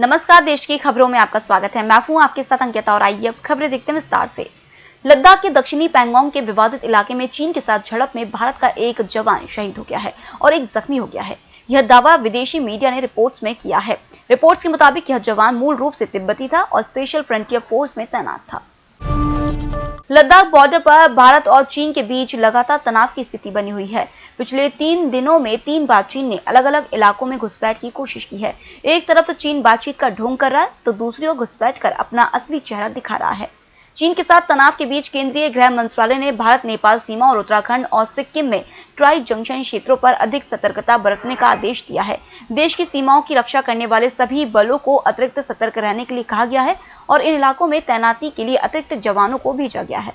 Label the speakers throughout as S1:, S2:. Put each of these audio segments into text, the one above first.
S1: नमस्कार, देश की खबरों में आपका स्वागत है। मैं हूं आपके साथ अंकिता और आइए अब खबरें देखते हैं विस्तार से। लद्दाख के दक्षिणी पैंगोंग के विवादित इलाके में चीन के साथ झड़प में भारत का एक जवान शहीद हो गया है और एक जख्मी हो गया है। यह दावा विदेशी मीडिया ने रिपोर्ट्स में किया है। रिपोर्ट्स के मुताबिक यह जवान मूल रूप से तिब्बती था और स्पेशल फ्रंटियर फोर्स में तैनात था। लद्दाख बॉर्डर पर भारत और चीन के बीच लगातार तनाव की स्थिति बनी हुई है। पिछले 3 दिनों में 3 बार चीन ने अलग अलग इलाकों में घुसपैठ की कोशिश की है। एक तरफ चीन बातचीत का ढोंग कर रहा है तो दूसरी ओर घुसपैठ कर अपना असली चेहरा दिखा रहा है। चीन के साथ तनाव के बीच केंद्रीय गृह मंत्रालय ने भारत नेपाल सीमा और उत्तराखंड और सिक्किम में ट्राई जंक्शन क्षेत्रों पर अधिक सतर्कता बरतने का आदेश दिया है। देश की सीमाओं की रक्षा करने वाले सभी बलों को अतिरिक्त सतर्क रहने के लिए कहा गया है और इन इलाकों में तैनाती के लिए अतिरिक्त जवानों को भेजा गया है।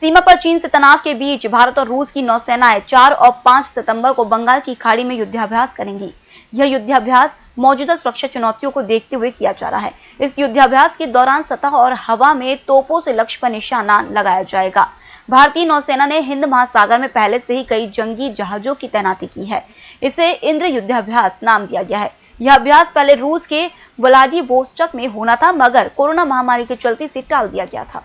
S1: सीमा पर चीन से तनाव के बीच भारत और रूस की नौसेनाएं 4 और 5 सितंबर को बंगाल की खाड़ी में युद्धाभ्यास करेंगी। यह युद्धाभ्यास मौजूदा सुरक्षा चुनौतियों को देखते हुए किया जा रहा है। इस युद्धाभ्यास के दौरान सतह और हवा में तोपों से लक्ष्य पर निशाना लगाया जाएगा। भारतीय नौसेना ने हिंद महासागर में पहले से ही कई जंगी जहाजों की तैनाती की है। इसे इंद्र युद्धाभ्यास नाम दिया गया है। यह अभ्यास पहले रूस के व्लादिवोस्टोक में होना था, मगर कोरोना महामारी के चलते इसे टाल दिया गया था।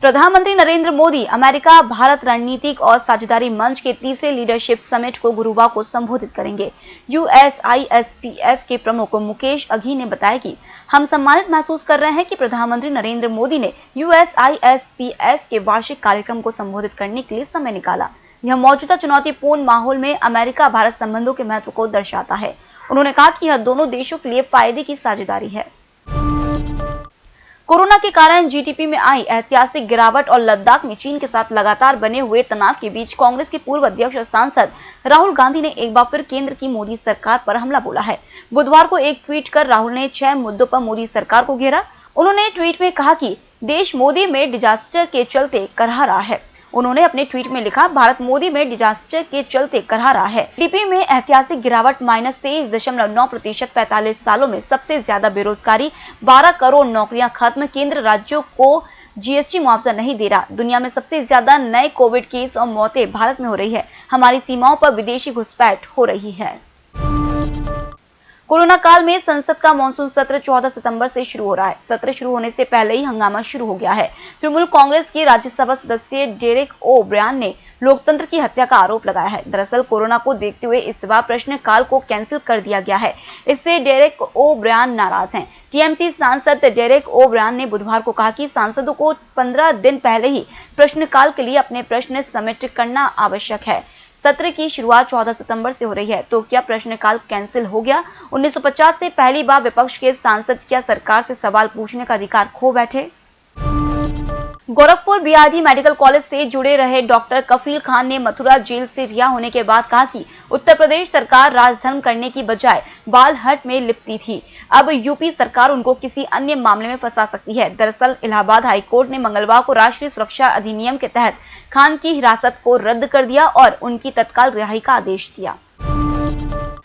S1: प्रधानमंत्री नरेंद्र मोदी अमेरिका भारत रणनीतिक और साझेदारी मंच के तीसरे लीडरशिप समिट को गुरुवार को संबोधित करेंगे। USISPF के प्रमुख मुकेश अघी ने बताया कि हम सम्मानित महसूस कर रहे हैं कि प्रधानमंत्री नरेंद्र मोदी ने USISPF के वार्षिक कार्यक्रम को संबोधित करने के लिए समय निकाला। यह मौजूदा चुनौतीपूर्ण माहौल में अमेरिका भारत संबंधों के महत्व को दर्शाता है। उन्होंने कहा कि यह दोनों देशों के लिए फायदे की साझेदारी है। कोरोना के कारण जीडीपी में आई ऐतिहासिक गिरावट और लद्दाख में चीन के साथ लगातार बने हुए तनाव के बीच कांग्रेस के पूर्व अध्यक्ष और सांसद राहुल गांधी ने एक बार फिर केंद्र की मोदी सरकार पर हमला बोला है। बुधवार को एक ट्वीट कर राहुल ने 6 मुद्दों पर मोदी सरकार को घेरा। उन्होंने ट्वीट में कहा कि देश मोदी में डिजास्टर के चलते करहा रहा है। उन्होंने अपने ट्वीट में लिखा, भारत मोदी में डिजास्टर के चलते करहा रहा है। जीडीपी में ऐतिहासिक गिरावट -23.9%, 45 सालों में सबसे ज्यादा बेरोजगारी, 12 करोड़ नौकरियां खत्म, केंद्र राज्यों को जीएसटी मुआवजा नहीं दे रहा, दुनिया में सबसे ज्यादा नए कोविड केस और मौतें भारत में हो रही है, हमारी सीमाओं पर विदेशी घुसपैठ हो रही है। कोरोना काल में संसद का मानसून सत्र 14 सितंबर से शुरू हो रहा है। सत्र शुरू होने से पहले ही हंगामा शुरू हो गया है। तृणमूल कांग्रेस के राज्यसभा सदस्य डेरेक ओ ब्रायन ने लोकतंत्र की हत्या का आरोप लगाया है। दरअसल कोरोना को देखते हुए इस बार प्रश्नकाल को कैंसिल कर दिया गया है। इससे डेरेक ओ ब्रायन नाराज हैं। टीएमसी सांसद डेरेक ओ ब्रायन ने बुधवार को कहा कि सांसदों को 15 दिन पहले ही प्रश्नकाल के लिए अपने प्रश्न सबमिट करना आवश्यक है। सत्र की शुरुआत 14 सितंबर से हो रही है, तो क्या प्रश्नकाल कैंसिल हो गया? 1950 से पहली बार विपक्ष के सांसद क्या सरकार से सवाल पूछने का अधिकार खो बैठे? गोरखपुर बीआरडी मेडिकल कॉलेज से जुड़े रहे डॉक्टर कफील खान ने मथुरा जेल से रिहा होने के बाद कहा कि उत्तर प्रदेश सरकार राजधर्म करने की बजाय बाल हट में लिपटी थी। अब यूपी सरकार उनको किसी अन्य मामले में फंसा सकती है। दरअसल इलाहाबाद हाईकोर्ट ने मंगलवार को राष्ट्रीय सुरक्षा अधिनियम के तहत खान की हिरासत को रद्द कर दिया और उनकी तत्काल रिहाई का आदेश दिया।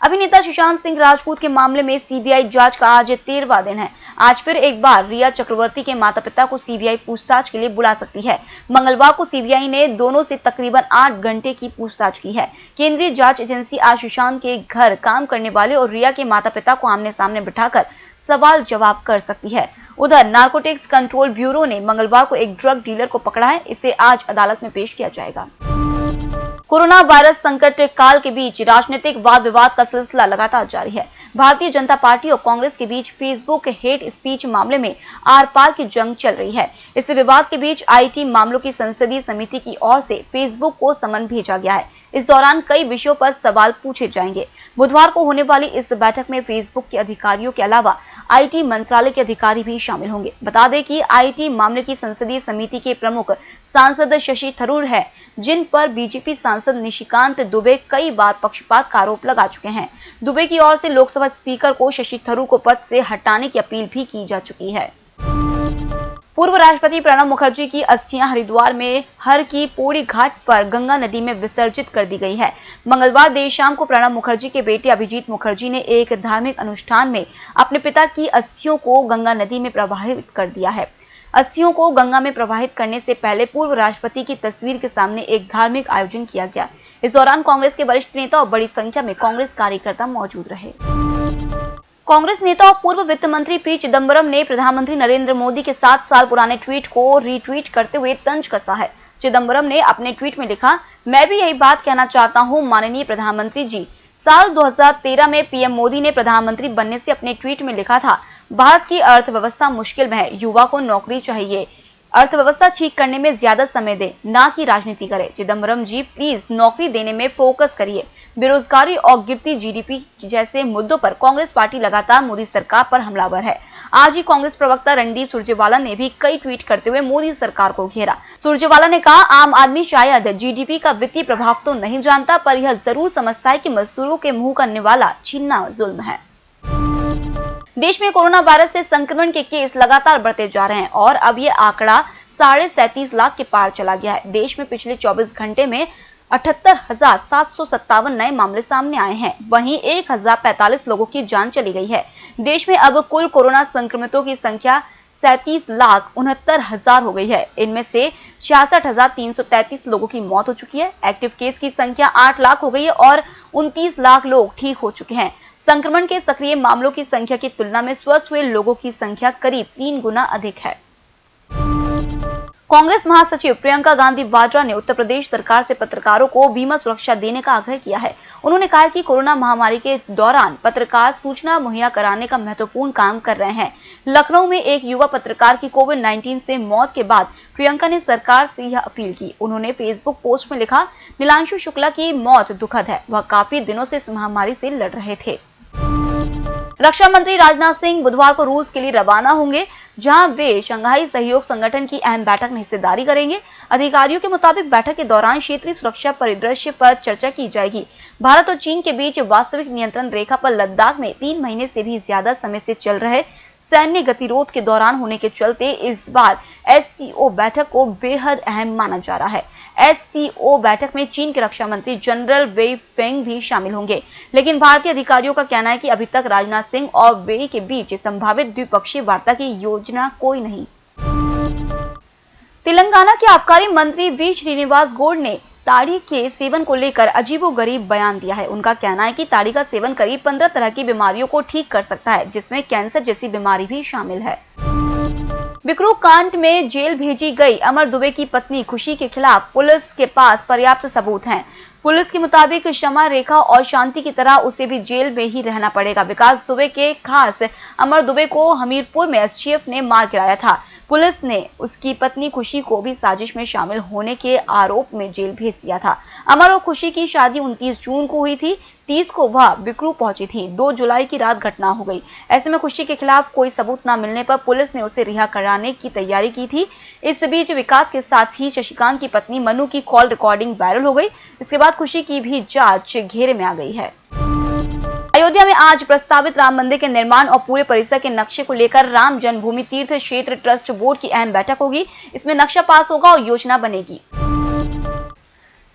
S1: अभिनेता सुशांत सिंह राजपूत के मामले में सीबीआई जांच का आज 13वां दिन है। आज फिर एक बार रिया चक्रवर्ती के माता-पिता को सीबीआई पूछताछ के लिए बुला सकती है। मंगलवार को सीबीआई ने दोनों से तकरीबन 8 घंटे की पूछताछ की है। केंद्रीय जांच एजेंसी आज सुशांत के घर काम करने वाले और रिया के माता-पिता को आमने सामने बिठाकर सवाल जवाब कर सकती है। उधर नारकोटिक्स कंट्रोल ब्यूरो ने मंगलवार को एक ड्रग डीलर को पकड़ा है। इसे आज अदालत में पेश किया जाएगा। कोरोना वायरस संकट काल के बीच राजनीतिक वाद विवाद का सिलसिला लगातार जारी है। भारतीय जनता पार्टी और कांग्रेस के बीच फेसबुक हेट स्पीच मामले में आर पार की जंग चल रही है। इस विवाद के बीच आईटी मामलों की संसदीय समिति की ओर से फेसबुक को समन भेजा गया है। इस दौरान कई विषयों पर सवाल पूछे जाएंगे। बुधवार को होने वाली इस बैठक में फेसबुक के अधिकारियों के अलावा आईटी मंत्रालय के अधिकारी भी शामिल होंगे। बता दें कि आईटी मामले की संसदीय समिति के प्रमुख सांसद शशि थरूर है, जिन पर बीजेपी सांसद निशिकांत दुबे कई बार पक्षपात का आरोप लगा चुके हैं। दुबे की ओर से लोकसभा स्पीकर को शशि थरूर को पद से हटाने की अपील भी की जा चुकी है। पूर्व राष्ट्रपति प्रणब मुखर्जी की अस्थियां हरिद्वार में हर की पौड़ी घाट पर गंगा नदी में विसर्जित कर दी गई है। मंगलवार देर शाम को प्रणब मुखर्जी के बेटे अभिजीत मुखर्जी ने एक धार्मिक अनुष्ठान में अपने पिता की अस्थियों को गंगा नदी में प्रवाहित कर दिया है। अस्थियों को गंगा में प्रवाहित करने से पहले पूर्व राष्ट्रपति की तस्वीर के सामने एक धार्मिक आयोजन किया गया। इस दौरान कांग्रेस के वरिष्ठ नेता और बड़ी संख्या में कांग्रेस कार्यकर्ता मौजूद रहे। कांग्रेस नेता और पूर्व वित्त मंत्री पी चिदंबरम ने प्रधानमंत्री नरेंद्र मोदी के 7 साल पुराने ट्वीट को रीट्वीट करते हुए तंज कसा है। चिदंबरम ने अपने ट्वीट में लिखा, मैं भी यही बात कहना चाहता हूं माननीय प्रधानमंत्री जी। साल 2013 में पीएम मोदी ने प्रधानमंत्री बनने से अपने ट्वीट में लिखा था, भारत की अर्थव्यवस्था मुश्किल में है, युवा को नौकरी चाहिए, अर्थव्यवस्था ठीक करने में ज्यादा समय दे, ना कि राजनीति करे। चिदंबरम जी प्लीज नौकरी देने में फोकस करिए। बेरोजगारी और गिरती जीडीपी जैसे मुद्दों पर कांग्रेस पार्टी लगातार मोदी सरकार पर हमलावर है। आज ही कांग्रेस प्रवक्ता रणदीप सुरजेवाला ने भी कई ट्वीट करते हुए मोदी सरकार को घेरा। सुरजेवाला ने कहा, आम आदमी शायद जीडीपी का वित्तीय प्रभाव तो नहीं जानता, पर यह जरूर समझता है कि मजदूरों के मुंह का निवाला छीनना जुल्म है। देश में कोरोना वायरस से संक्रमण के केस लगातार बढ़ते जा रहे हैं और अब ये आंकड़ा 37.5 लाख के पार चला गया है। देश में पिछले 24 घंटे में 78,757 नए मामले सामने आए हैं। वहीं 1,045 लोगों की जान चली गई है। देश में अब कुल कोरोना संक्रमितों की संख्या 37,69,000 हो गई है। इनमें से 66,333 लोगों की मौत हो चुकी है। एक्टिव केस की संख्या 8 लाख हो गई है और 29 लाख लोग ठीक हो चुके हैं। संक्रमण के सक्रिय मामलों की संख्या की तुलना में स्वस्थ हुए लोगों की संख्या करीब 3 गुना अधिक है। कांग्रेस महासचिव प्रियंका गांधी वाड्रा ने उत्तर प्रदेश सरकार से पत्रकारों को बीमा सुरक्षा देने का आग्रह किया है। उन्होंने कहा कि कोरोना महामारी के दौरान पत्रकार सूचना मुहैया कराने का महत्वपूर्ण काम कर रहे हैं। लखनऊ में एक युवा पत्रकार की कोविड-19 से मौत के बाद प्रियंका ने सरकार से यह अपील की। उन्होंने फेसबुक पोस्ट में लिखा, नीलांशु शुक्ला की मौत दुखद है, वह काफी दिनों से इस महामारी से लड़ रहे थे। रक्षा मंत्री राजनाथ सिंह बुधवार को रूस के लिए रवाना होंगे, जहां वे शंघाई सहयोग संगठन की अहम बैठक में हिस्सेदारी करेंगे। अधिकारियों के मुताबिक बैठक के दौरान क्षेत्रीय सुरक्षा परिदृश्य पर चर्चा की जाएगी। भारत और चीन के बीच वास्तविक नियंत्रण रेखा पर लद्दाख में 3 महीने से भी ज्यादा समय से चल रहे सैन्य गतिरोध के दौरान होने के चलते इस बार एससीओ बैठक को बेहद अहम माना जा रहा है। एससीओ बैठक में चीन के रक्षा मंत्री जनरल वेई फेंग भी शामिल होंगे, लेकिन भारतीय अधिकारियों का कहना है कि अभी तक राजनाथ सिंह और वेई के बीच संभावित द्विपक्षीय वार्ता की योजना कोई नहीं। तेलंगाना के आबकारी मंत्री वी श्रीनिवास गौड़ ने ताड़ी के सेवन को लेकर अजीबोगरीब बयान दिया है। उनका कहना है कि ताड़ी का सेवन करीब 15 तरह की बीमारियों को ठीक कर सकता है, जिसमें कैंसर जैसी बीमारी भी शामिल है। बिकरू कांड में जेल भेजी गई अमर दुबे की पत्नी खुशी के खिलाफ पुलिस के पास पर्याप्त सबूत हैं। पुलिस के मुताबिक क्षमा रेखा और शांति की तरह उसे भी जेल में ही रहना पड़ेगा। विकास दुबे के खास अमर दुबे को हमीरपुर में एसटीएफ ने मार गिराया था। पुलिस ने उसकी पत्नी खुशी को भी साजिश में शामिल होने के आरोप में जेल भेज दिया था। अमर और खुशी की शादी 29 जून को हुई थी। 30 को वह बिकरू पहुंची थी। 2 जुलाई की रात घटना हो गई। ऐसे में खुशी के खिलाफ कोई सबूत न मिलने पर पुलिस ने उसे रिहा कराने की तैयारी की थी। इस बीच विकास के साथ ही शशिकांत की पत्नी मनु की कॉल रिकॉर्डिंग वायरल हो गई। इसके बाद खुशी की भी जांच घेरे में आ गई है। अयोध्या में आज प्रस्तावित राम मंदिर के निर्माण और पूरे परिसर के नक्शे को लेकर राम जन्मभूमि तीर्थ क्षेत्र ट्रस्ट बोर्ड की अहम बैठक होगी। इसमें नक्शा पास होगा और योजना बनेगी।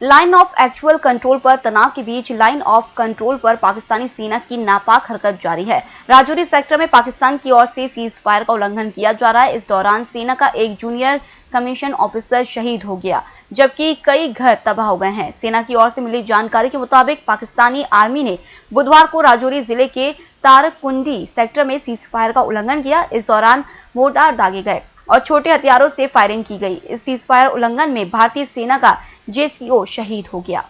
S1: लाइन ऑफ एक्चुअल कंट्रोल पर तनाव के बीच लाइन ऑफ कंट्रोल पर पाकिस्तानी सेना की नापाक हरकत जारी है। राजौरी सेक्टर में पाकिस्तान की ओर से सीज फायर का उल्लंघन किया जा रहा है। इस दौरान सेना का एक जूनियर कमीशन ऑफिसर शहीद हो गया, जबकि कई घर तबाह हो गए हैं। सेना की ओर से मिली जानकारी के मुताबिक पाकिस्तानी आर्मी ने बुधवार को राजौरी जिले के तारकुंडी सेक्टर में सीज फायर का उल्लंघन किया। इस दौरान मोर्टार दागे गए और छोटे हथियारों से फायरिंग की गई। इस सीज फायर उल्लंघन में भारतीय सेना का जेसीओ शहीद हो गया।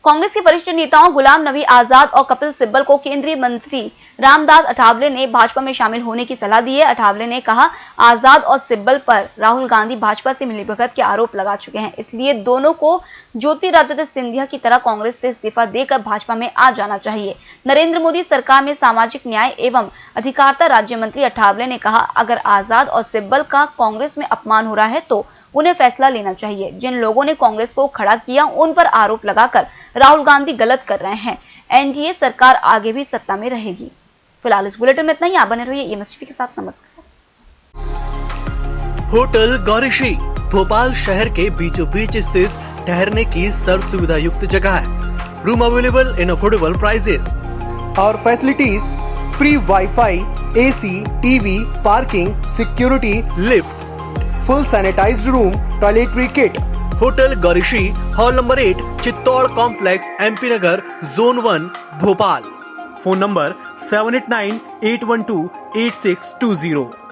S1: कांग्रेस के वरिष्ठ नेताओं गुलाम नबी आजाद और कपिल सिब्बल को केंद्रीय मंत्री रामदास अठावले ने भाजपा में शामिल होने की सलाह दी है। अठावले ने कहा, आजाद और सिब्बल पर राहुल गांधी भाजपा से मिलीभगत के आरोप लगा चुके हैं, इसलिए दोनों को ज्योतिरादित्य सिंधिया की तरह कांग्रेस से इस्तीफा देकर भाजपा में आ जाना चाहिए। नरेंद्र मोदी सरकार में सामाजिक न्याय एवं अधिकारिता राज्य मंत्री अठावले ने कहा, अगर आजाद और सिब्बल का कांग्रेस में अपमान हो रहा है तो उन्हें फैसला लेना चाहिए। जिन लोगों ने कांग्रेस को खड़ा किया उन पर आरोप लगाकर राहुल गांधी गलत कर रहे हैं। एनडीए सरकार आगे भी सत्ता में रहेगी। फिलहाल इस बुलेटिन में इतना ही। आप बने रहिए एमएस टीवी के साथ। नमस्कार।
S2: होटल गौरीश्री भोपाल शहर के बीचों बीच स्थित ठहरने की सर्व सुविधा युक्त जगह है। Room available in affordable prices
S3: और facilities free WiFi, AC, TV, parking, security,
S2: lift,
S3: full sanitized room, toiletry kit.
S2: Hotel Gaurishree, hall number 8, Chittor complex, MP Nagar, zone 1, Bhopal.
S3: Phone number 7898128620.